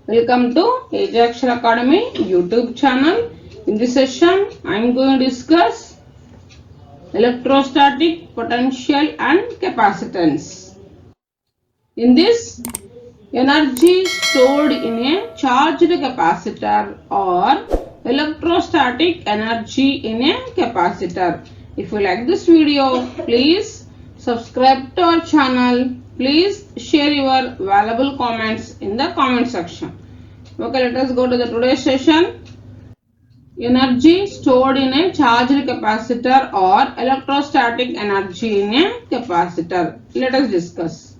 Welcome to Ajaxra Academy YouTube channel. In this session, I am going to discuss electrostatic potential and capacitance. In this, energy stored in a charged capacitor or electrostatic energy in a capacitor. If you like this video, please subscribe to our channel. Please share your valuable comments in the comment section. Okay, let us go to the today's session. Energy stored in a charged capacitor or electrostatic energy in a capacitor. Let us discuss.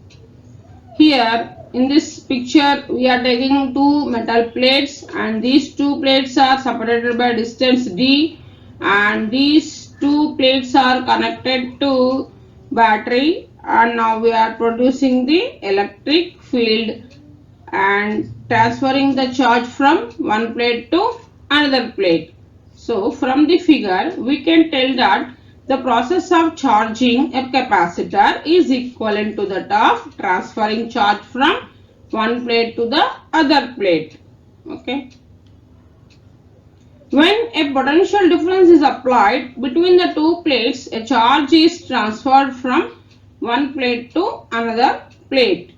Here in this picture we are taking two metal plates and these two plates are separated by distance d and these two plates are connected to battery and now we are producing the electric field and transferring the charge from one plate to another plate. So from the figure we can tell that the process of charging a capacitor is equivalent to that of transferring charge from one plate to the other plate. Okay. When a potential difference is applied between the two plates, a charge is transferred from one plate to another plate.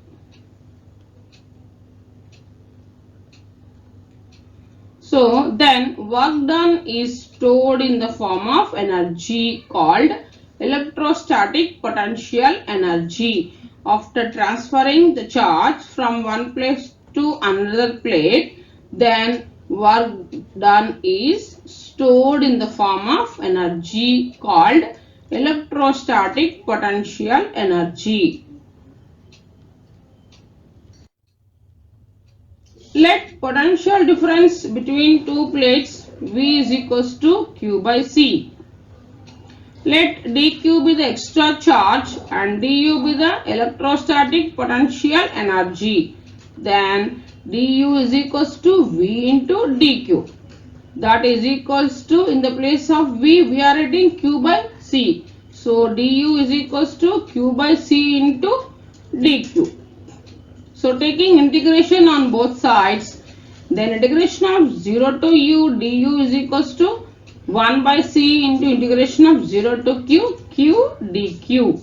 So then work done is stored in the form of energy called electrostatic potential energy. After transferring the charge from one place to another plate, then work done is stored in the form of energy called electrostatic potential energy. Let potential difference between two plates V is equals to Q by C. Let dQ be the extra charge and du be the electrostatic potential energy. Then du is equals to V into dQ. That is equals to, in the place of V we are writing Q by C. So du is equals to Q by C into dQ. So taking integration on both sides, then integration of 0 to u du is equals to 1 by c into integration of 0 to q dq.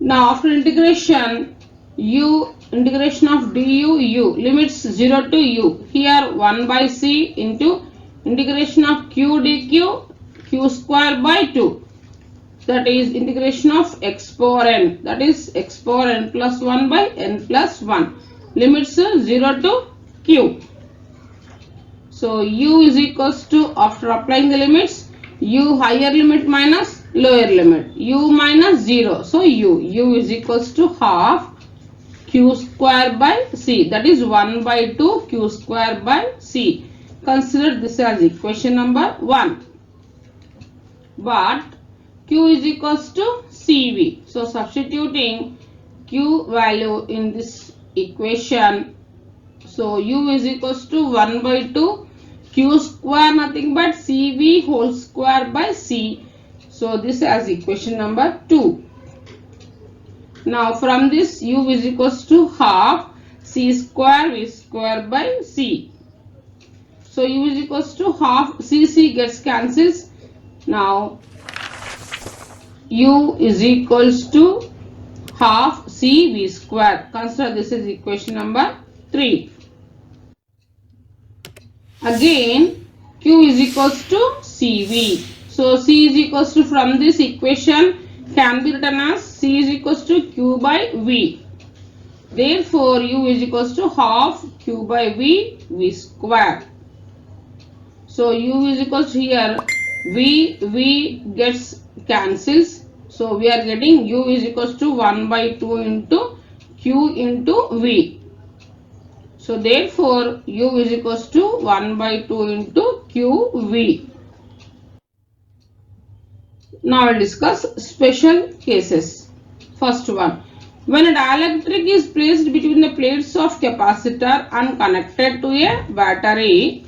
Now after integration integration of du u limits 0 to u. Here 1 by c into integration of q dq q square by 2. That is integration of x power n, that is x power n plus 1 by n plus 1, limits 0 to q. So u is equals to, after applying the limits, u higher limit minus lower limit, u minus 0. So u is equals to half q square by c, that is 1 by 2 q square by c. Consider this as equation number 1. But Q is equals to CV. So substituting Q value in this equation. So U is equals to 1 by 2 Q square, nothing but CV whole square by C. So this as equation number 2. Now from this U is equals to half C square V square by C. So U is equals to half CC gets cancels. Now U is equals to half CV square. Consider this is equation number 3. Again Q is equals to CV. So C is equals to, from this equation can be written as C is equals to Q by V. Therefore U is equals to half Q by V square. So U is equals to, here V gets cancels. So we are getting U is equals to 1 by 2 into Q into V. So therefore U is equals to 1 by 2 into QV. Now I will discuss special cases. First one. When a dielectric is placed between the plates of capacitor and connected to a battery,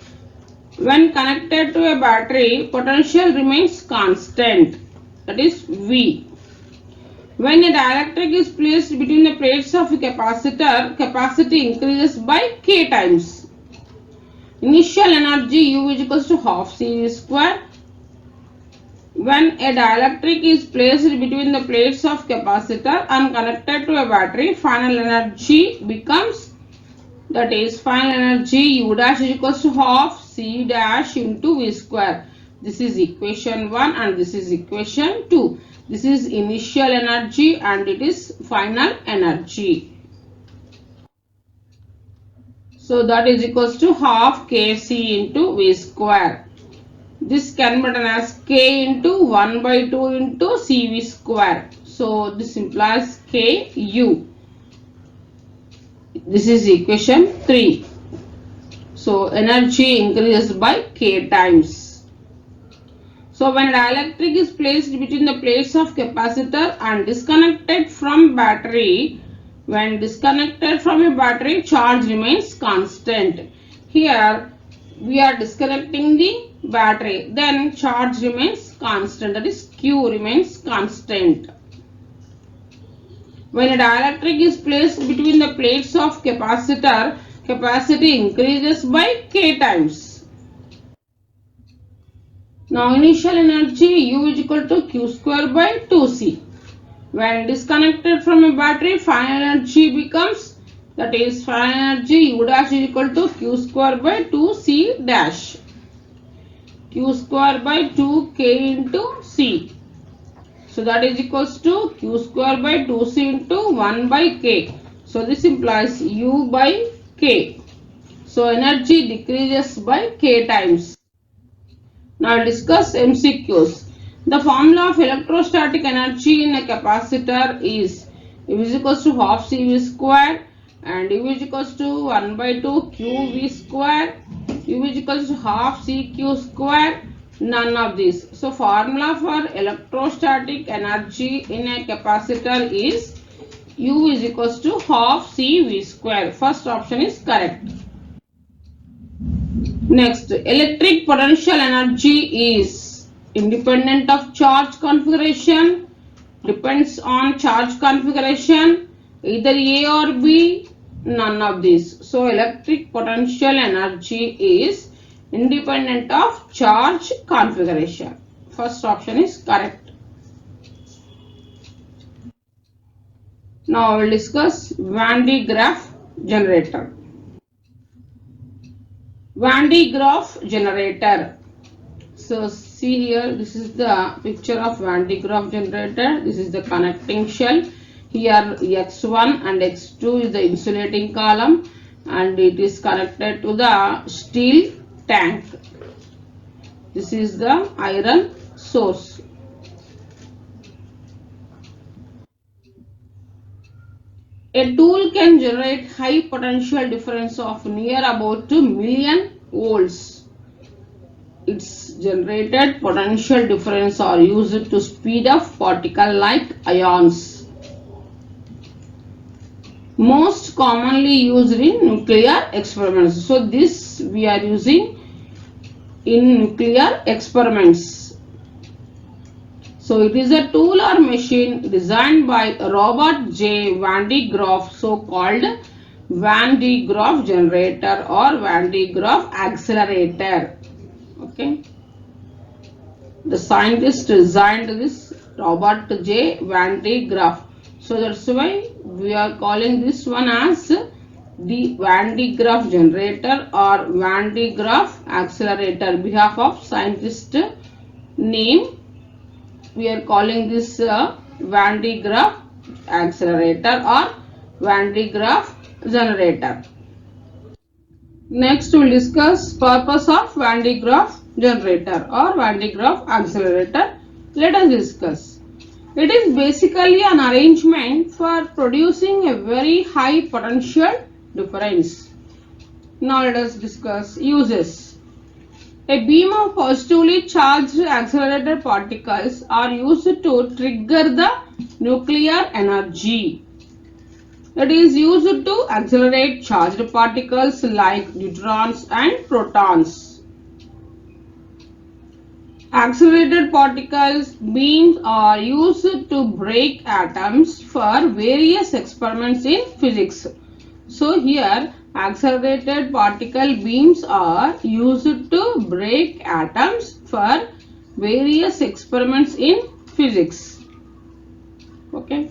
when connected to a battery, potential remains constant, that is V. When a dielectric is placed between the plates of a capacitor, capacity increases by K times. Initial energy U is equals to half CV square. When a dielectric is placed between the plates of capacitor and connected to a battery, final energy becomes, that is, final energy U dash is equals to half C dash into V square. This is equation 1 and this is equation 2. This is initial energy and it is final energy. So that is equals to half Kc into V square. This can be written as K into 1 by 2 into Cv square. So this implies Ku. This is equation 3. So energy increases by K times. So when dielectric is placed between the plates of capacitor and disconnected from battery, when disconnected from a battery, charge remains constant. Here we are disconnecting the battery, then charge remains constant, that is Q remains constant. When a dielectric is placed between the plates of capacitor, capacity increases by K times. Now initial energy U is equal to Q square by 2C. When disconnected from a battery, final energy becomes, that is, final energy U dash is equal to Q square by 2C dash. Q square by 2K into C. So that is equals to Q square by 2C into 1 by K. So this implies U by K. So energy decreases by K times. Now discuss MCQs. The formula of electrostatic energy in a capacitor is U is equals to half CV square and U is equals to 1 by 2 QV square. U is equals to half CQ square. None of these. So formula for electrostatic energy in a capacitor is U is equals to half CV square. First option is correct. Next, electric potential energy is independent of charge configuration, depends on charge configuration, either A or B, none of these. So electric potential energy is independent of charge configuration. First option is correct. Now we will discuss Van de Graaff generator. Van de Graaff generator. So see here, this is the picture of Van de Graaff generator. This is the connecting shell. Here X1 and X2 is the insulating column and it is connected to the steel tank. This is the iron source. A tool can generate high potential difference of near about 2 million volts. Its generated potential difference are used to speed up particle-like ions. Most commonly used in nuclear experiments. So this we are using in nuclear experiments. So it is a tool or machine designed by Robert J. Van de Graaff, so called Van de Graaff generator or Van de Graaff accelerator. Okay. The scientist designed this, Robert J. Van de Graaff. So that's why we are calling this one as the Van de Graaff generator or Van de Graaff accelerator. Behalf of scientist name, we are calling this Van de Graaff accelerator or Van de Graaff generator. Next we will discuss purpose of Van de Graaff generator or Van de Graaff accelerator. Let us discuss. It is basically an arrangement for producing a very high potential difference. Now let us discuss uses. A beam of positively charged accelerated particles are used to trigger the nuclear energy. That is used to accelerate charged particles like neutrons and protons. Accelerated particles beams are used to break atoms for various experiments in physics. So here accelerated particle beams are used to break atoms for various experiments in physics. Okay.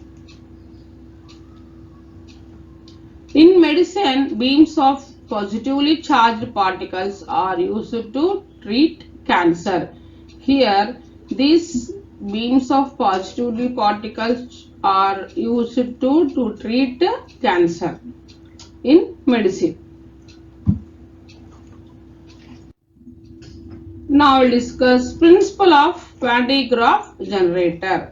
In medicine, beams of positively charged particles are used to treat cancer. Here, these beams of positively particles are used to treat cancer in medicine. Now we'll discuss principle of Van de Graaff generator.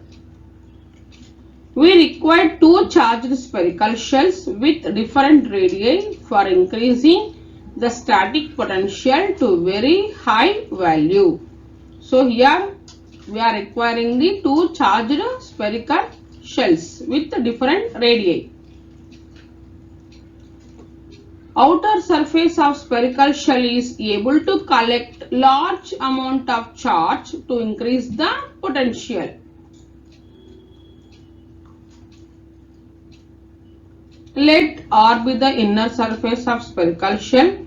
We require two charged spherical shells with different radii for increasing the static potential to very high value. So here we are requiring the two charged spherical shells with different radii. Outer surface of spherical shell is able to collect large amount of charge to increase the potential. Let R be the inner surface of spherical shell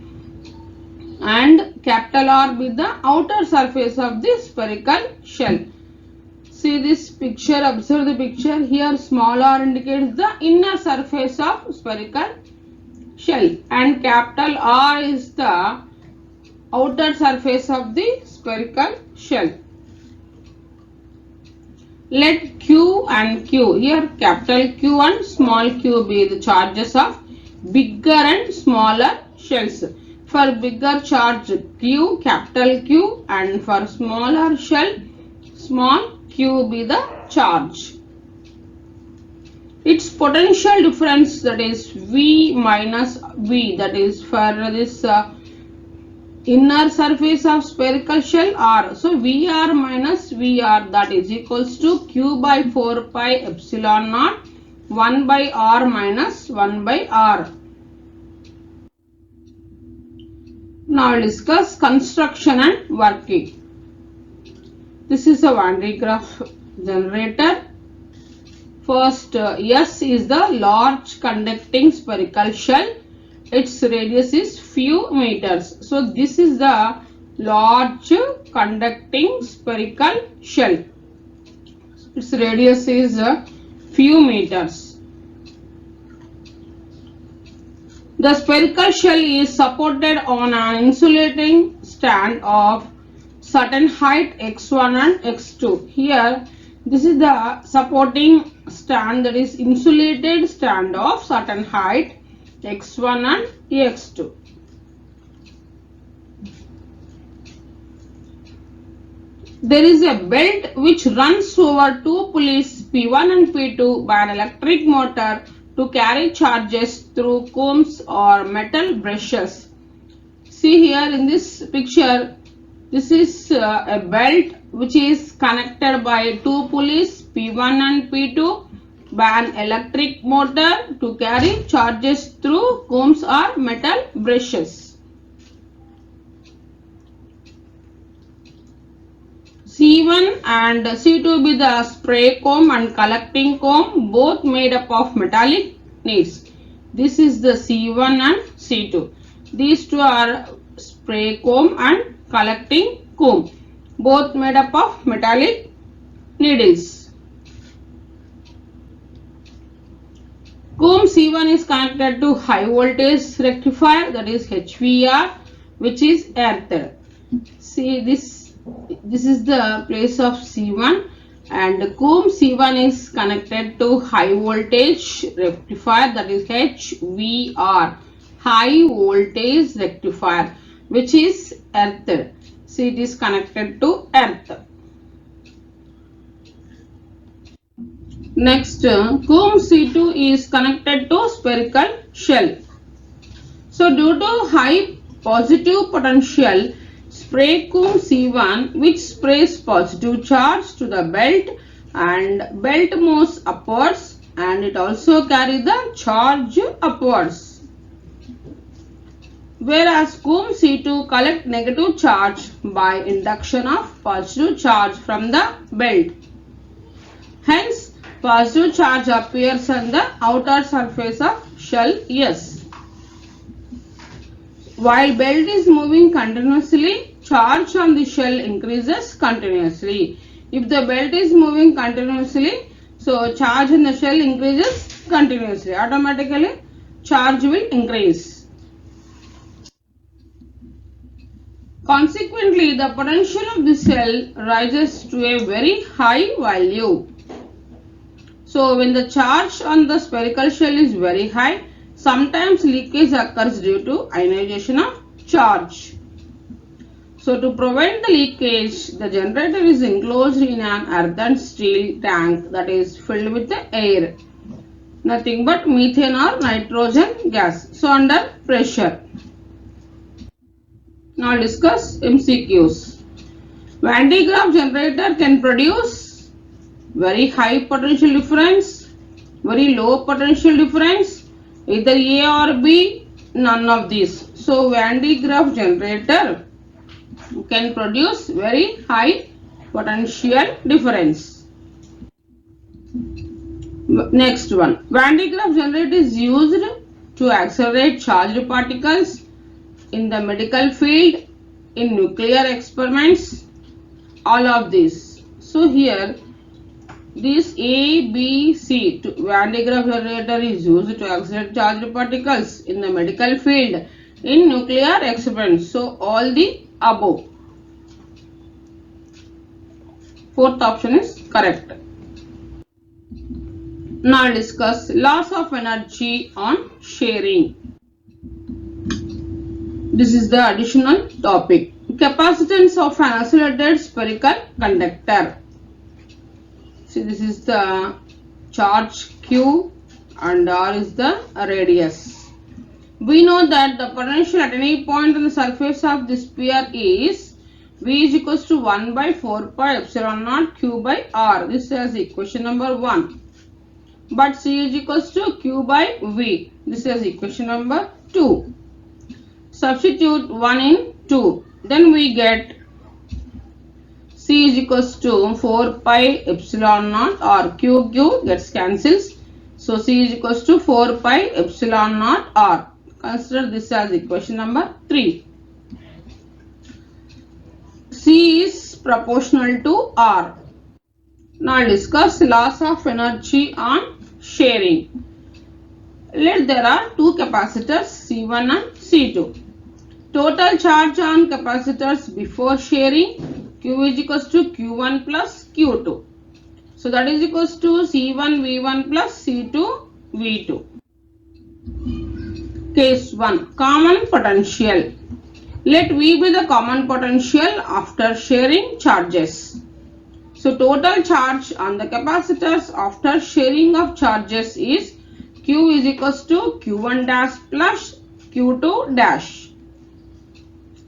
and capital R be the outer surface of the spherical shell. See this picture, observe the picture. Here small r indicates the inner surface of spherical shell and capital R is the outer surface of the spherical shell. Let Q and Q, here capital Q and small q be the charges of bigger and smaller shells. For bigger charge Q, capital Q, and for smaller shell, small q be the charge. Its potential difference, that is V minus V, that is for this inner surface of spherical shell R. So VR minus VR, that is equals to Q by 4 pi epsilon naught 1 by R minus 1 by R. Now we'll discuss construction and working. This is a Van de Graaff generator. First, S is the large conducting spherical shell. Its radius is few meters. So this is the large conducting spherical shell. Its radius is few meters. The spherical shell is supported on an insulating stand of certain height x1 and x2. Here this is the supporting stand, that is insulated stand of certain height x1 and x2. There is a belt which runs over two pulleys P1 and P2 by an electric motor to carry charges through combs or metal brushes. See here in this picture, this is a belt which is connected by two pulleys P1 and P2 by an electric motor to carry charges through combs or metal brushes. C1 and C2 be the spray comb and collecting comb, both made up of metallic needles. This is the C1 and C2. These two are spray comb and collecting comb, both made up of metallic needles. Comb C1 is connected to high voltage rectifier, that is HVR, which is earthed. See this is the place of C1 and comb C1 is connected to high voltage rectifier, that is HVR, high voltage rectifier, which is earthed. See, it is connected to earth. Next, comb C2 is connected to spherical shell. So due to high positive potential, spray comb C1 which sprays positive charge to the belt and belt moves upwards and it also carries the charge upwards. whereas cum C2 collect negative charge by induction of positive charge from the belt. Hence, positive charge appears on the outer surface of shell S. While belt is moving continuously, charge on the shell increases continuously. If the belt is moving continuously, so charge in the shell increases continuously. Automatically, charge will increase. Consequently, the potential of the cell rises to a very high value. So, when the charge on the spherical shell is very high, sometimes leakage occurs due to ionization of charge. So, to prevent the leakage, the generator is enclosed in an earthen steel tank that is filled with air. Nothing but methane or nitrogen gas. So, under pressure. Now, discuss MCQs. Van de Graaff generator can produce very high potential difference, very low potential difference, either A or B, none of these. So, Van de Graaff generator can produce very high potential difference. Next one, Van de Graaff generator is used to accelerate charged particles in the medical field, in nuclear experiments, all of these. So, here this A, B, C Van de Graaff generator is used to accelerate charged particles in the medical field, in nuclear experiments. So, all the above. Fourth option is correct. Now, discuss loss of energy on sharing. This is the additional topic. Capacitance of an isolated spherical conductor. See, this is the charge Q and R is the radius. We know that the potential at any point on the surface of the sphere is V is equals to 1 by 4 pi epsilon naught Q by R. This is equation number 1. But C is equals to Q by V. This is equation number 2. Substitute 1 in 2. Then we get C is equals to 4 pi epsilon naught or Q gets cancels. So, C is equals to 4 pi epsilon naught R. Consider this as equation number 3. C is proportional to R. Now, discuss loss of energy on sharing. Let there are two capacitors C1 and C2. Total charge on capacitors before sharing Q is equals to Q1 plus Q2. So, that is equals to C1 V1 plus C2 V2. Case 1, common potential. Let V be the common potential after sharing charges. So, total charge on the capacitors after sharing of charges is Q is equals to Q1 dash plus Q2 dash.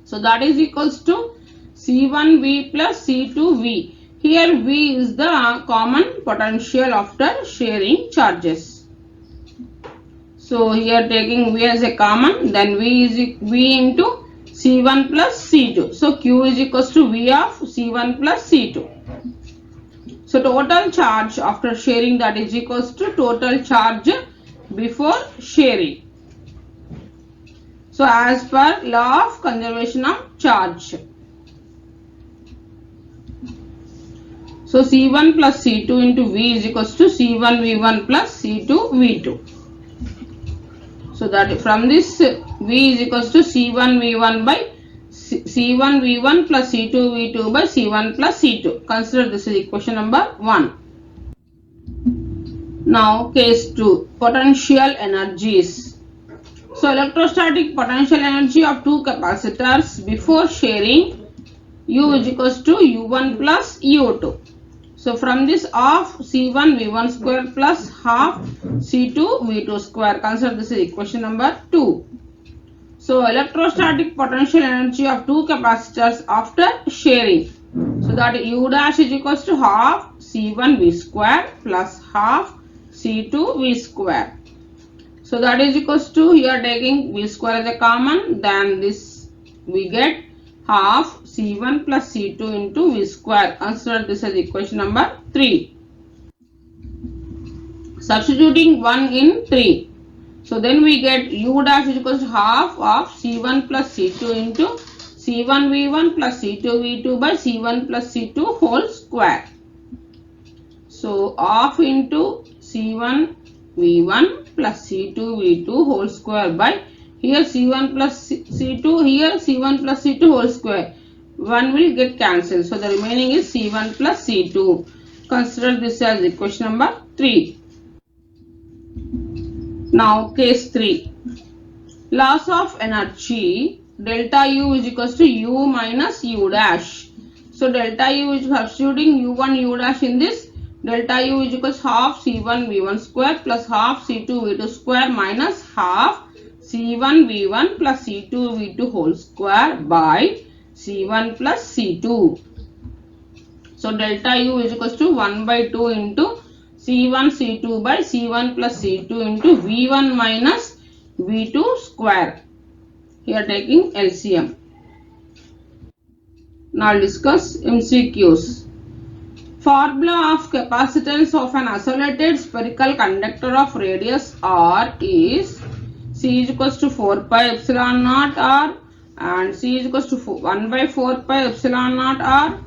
So, that is equals to C1V plus C2V. Here V is the common potential after sharing charges. So, here taking V as a common, then V is V into C1 plus C2. So, Q is equals to V of C1 plus C2. So, total charge after sharing, that is equals to total charge before sharing. So, as per law of conservation of charge. So, C1 plus C2 into V is equals to C1 V1 plus C2 V2. So, that from this V is equals to C1 V1 by C1 V1 plus C2 V2 by C1 plus C2. Consider this is equation number 1. Now, case 2, potential energies. So, electrostatic potential energy of two capacitors before sharing U is equals to U1 plus U2. So, from this half C1 V1 square plus half C2 V2 square. Consider this is equation number 2. So, electrostatic potential energy of two capacitors after sharing. So, that U dash is equals to half C1 V square plus half C2 V square. So that is equals to, here taking V square as a common, then this we get half C1 plus C2 into V square. Consider this as equation number 3. Substituting 1 in 3. So then we get U dash is equals to half of C1 plus C2 into C1 V1 plus C2 V2 by C1 plus C2 whole square. So half into C1 V1 plus C2 V2 whole square by, here C1 plus C2, here C1 plus C2 whole square. 1 will get cancelled. So the remaining is C1 plus C2. Consider this as equation number 3. Now case 3. Loss of energy delta U is equals to U minus U dash. So delta U is substituting U1 U dash in this. Delta U is equals half C1 V1 square plus half C2 V2 square minus half C1 V1 plus C2 V2 whole square by C1 plus C2. So delta U is equals to 1 by 2 into C1 C2 by C1 plus C2 into V1 minus V2 square. Here taking LCM. Now discuss MCQs. Formula of capacitance of an isolated spherical conductor of radius r is C is equals to 4 pi epsilon naught r and C is equals to 1 by 4 pi epsilon naught r.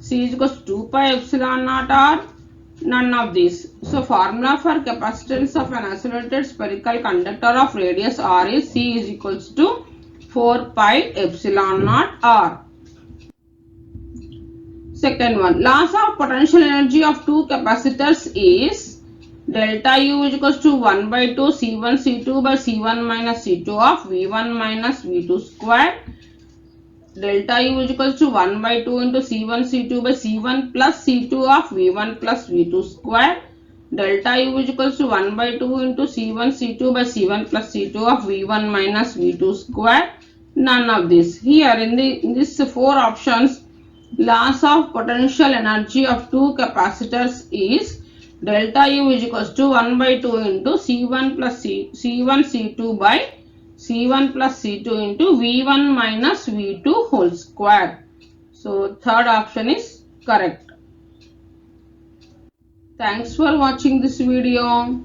C is equals to 2 pi epsilon naught r. None of these. So formula for capacitance of an isolated spherical conductor of radius r is C is equals to 4 pi epsilon naught r. Second one, loss of potential energy of two capacitors is delta U is equals to 1 by 2 C1 C2 by C1 minus C2 of V1 minus V2 square. Delta U is equals to 1 by 2 into C1 C2 by C1 plus C2 of V1 plus V2 square. Delta U is equals to 1 by 2 into C1 C2 by C1 plus C2 of V1 minus V2 square. None of this. Here in these four options, loss of potential energy of two capacitors is delta U is equals to 1 by 2 into C1 plus C1 C2 by C1 plus C2 into V1 minus V2 whole square. So third option is correct. Thanks for watching this video.